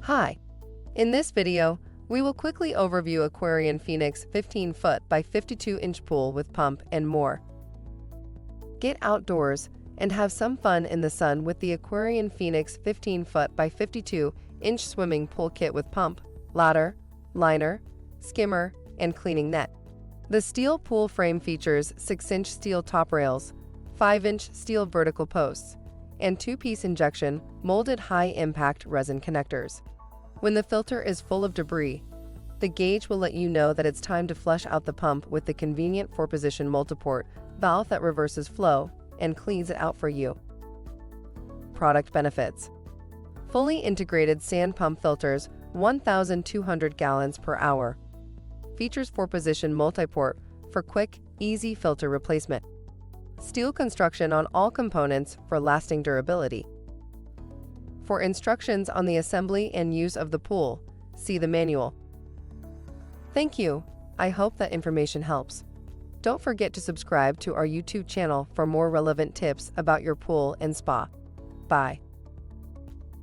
Hi! In this video, we will quickly overview Aquarian Phoenix 15-foot by 52-inch pool with pump and more. Get outdoors and have some fun in the sun with the Aquarian Phoenix 15-foot by 52-inch swimming pool kit with pump, ladder, liner, skimmer, and cleaning net. The steel pool frame features 6-inch steel top rails, 5-inch steel vertical posts, and 2-piece injection molded high-impact resin connectors. When the filter is full of debris, the gauge will let you know that it's time to flush out the pump with the convenient 4-position multiport valve that reverses flow and cleans it out for you. Product benefits: fully integrated sand pump filters, 1,200 gallons per hour. Features 4-position multiport for quick, easy filter replacement. Steel construction on all components for lasting durability. For instructions on the assembly and use of the pool, see the manual. Thank you. I hope that information helps. Don't forget to subscribe to our YouTube channel for more relevant tips about your pool and spa. Bye.